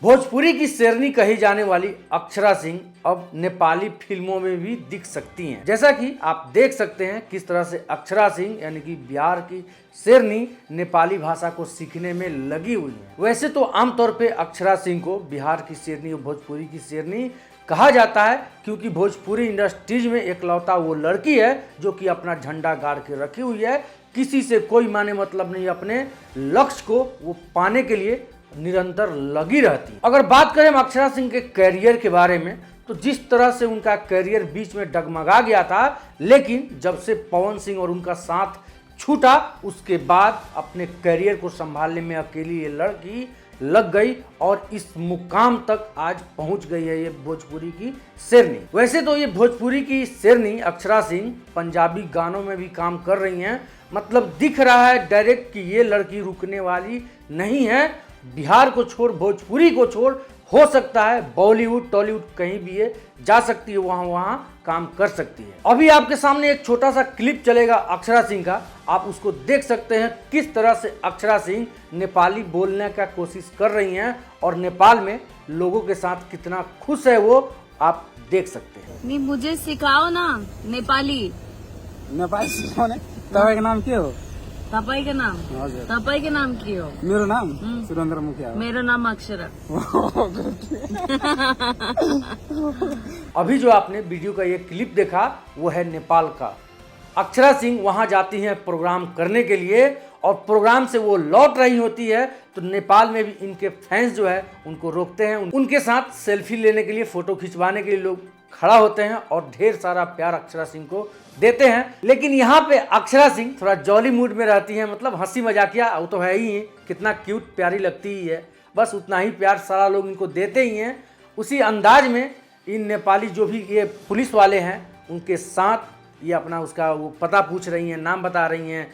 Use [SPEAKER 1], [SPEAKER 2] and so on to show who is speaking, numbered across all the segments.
[SPEAKER 1] भोजपुरी की शेरनी कही जाने वाली अक्षरा सिंह अब नेपाली फिल्मों में भी दिख सकती हैं। जैसा कि आप देख सकते हैं किस तरह से अक्षरा सिंह यानी कि बिहार की शेरनी नेपाली भाषा को सीखने में लगी हुई है। वैसे तो आमतौर पे अक्षरा सिंह को बिहार की शेरनी और भोजपुरी की शेरनी कहा जाता है, क्योंकि भोजपुरी इंडस्ट्रीज में एकलौता वो लड़की है जो कि अपना झंडा गाड़ के रखी हुई है। किसी से कोई माने मतलब नहीं, अपने लक्ष्य को वो पाने के लिए निरंतर लगी रहती है। अगर बात करें हम अक्षरा सिंह के कैरियर के बारे में, तो जिस तरह से उनका कैरियर बीच में डगमगा गया था, लेकिन जब से पवन सिंह और उनका साथ छूटा उसके बाद अपने कैरियर को संभालने में अकेली ये लड़की लग गई और इस मुकाम तक आज पहुंच गई है ये भोजपुरी की शेरनी। वैसे तो ये भोजपुरी की शेरनी अक्षरा सिंह पंजाबी गानों में भी काम कर रही हैं। मतलब दिख रहा है डायरेक्ट कि ये लड़की रुकने वाली नहीं है। बिहार को छोड़, भोजपुरी को छोड़, हो सकता है बॉलीवुड टॉलीवुड कहीं भी ये जा सकती है, वहां काम कर सकती है। अभी आपके सामने एक छोटा सा क्लिप चलेगा अक्षरा सिंह का, आप उसको देख सकते हैं किस तरह से अक्षरा सिंह नेपाली बोलने का कोशिश कर रही हैं और नेपाल में लोगों के साथ कितना खुश है वो आप देख सकते हैं।
[SPEAKER 2] नहीं, मुझे सिखाओ ना नेपाली।
[SPEAKER 3] नेपाली सिकाउने। तपाईँको नाम के हो?
[SPEAKER 2] तपाईँको नाम?
[SPEAKER 3] हजुर।
[SPEAKER 2] तपाईँको नाम के हो?
[SPEAKER 3] मेरो नाम सुरेन्द्र मुखिया हो।
[SPEAKER 2] मेरो नाम अक्षरा।
[SPEAKER 1] अभी जो आपने वीडियो का ये क्लिप देखा वो है नेपाल का। अक्षरा सिंह वहां जाती हैं प्रोग्राम करने के लिए और प्रोग्राम से वो लौट रही होती है तो नेपाल में भी इनके फैंस जो है उनको रोकते हैं, उनके साथ सेल्फी लेने के लिए, फोटो खिंचवाने के लिए लोग खड़ा होते हैं और ढेर सारा प्यार अक्षरा सिंह को देते हैं। लेकिन यहाँ पे अक्षरा सिंह थोड़ा जॉली मूड में रहती है, मतलब हंसी मजाकिया वो तो है ही है, कितना क्यूट प्यारी लगती ही है, बस उतना ही प्यार सारा लोग इनको देते ही हैं। उसी अंदाज में इन नेपाली जो भी ये पुलिस वाले हैं उनके साथ ये अपना उसका वो पता पूछ रही हैं, नाम बता रही हैं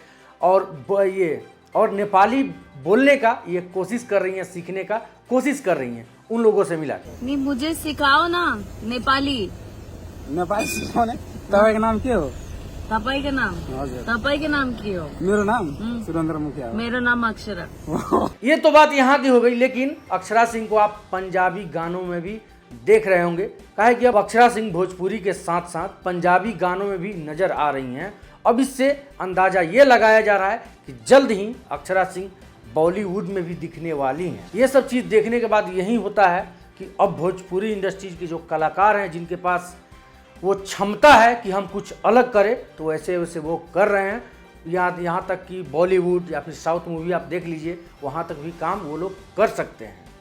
[SPEAKER 1] और नेपाली बोलने का ये कोशिश कर रही हैं, सीखने का कोशिश कर रही हैं उन लोगों से मिला के।
[SPEAKER 2] नहीं, मुझे सिखाओ ना नेपाली।
[SPEAKER 3] नेपाली सिकाउने। तपाईँको नाम के हो?
[SPEAKER 2] तपाईँको नाम?
[SPEAKER 3] हजुर।
[SPEAKER 2] तपाईँको नाम के हो?
[SPEAKER 3] मेरो नाम सुरेन्द्र मुखिया हो।
[SPEAKER 2] मेरो नाम अक्षरा।
[SPEAKER 1] ये तो बात यहाँ की हो गई, लेकिन अक्षरा सिंह को आप पंजाबी गानों में भी देख रहे होंगे। काहे कि अब अक्षरा सिंह भोजपुरी के साथ साथ पंजाबी गानों में भी नजर आ रही हैं। अब इससे अंदाजा ये लगाया जा रहा है कि जल्द ही अक्षरा सिंह बॉलीवुड में भी दिखने वाली हैं। ये सब चीज़ देखने के बाद यही होता है कि अब भोजपुरी इंडस्ट्रीज के जो कलाकार हैं जिनके पास वो क्षमता है कि हम कुछ अलग करें, तो वैसे वैसे वो कर रहे हैं। यहाँ तक कि बॉलीवुड या फिर साउथ मूवी आप देख लीजिए, वहाँ तक भी काम वो लोग कर सकते हैं।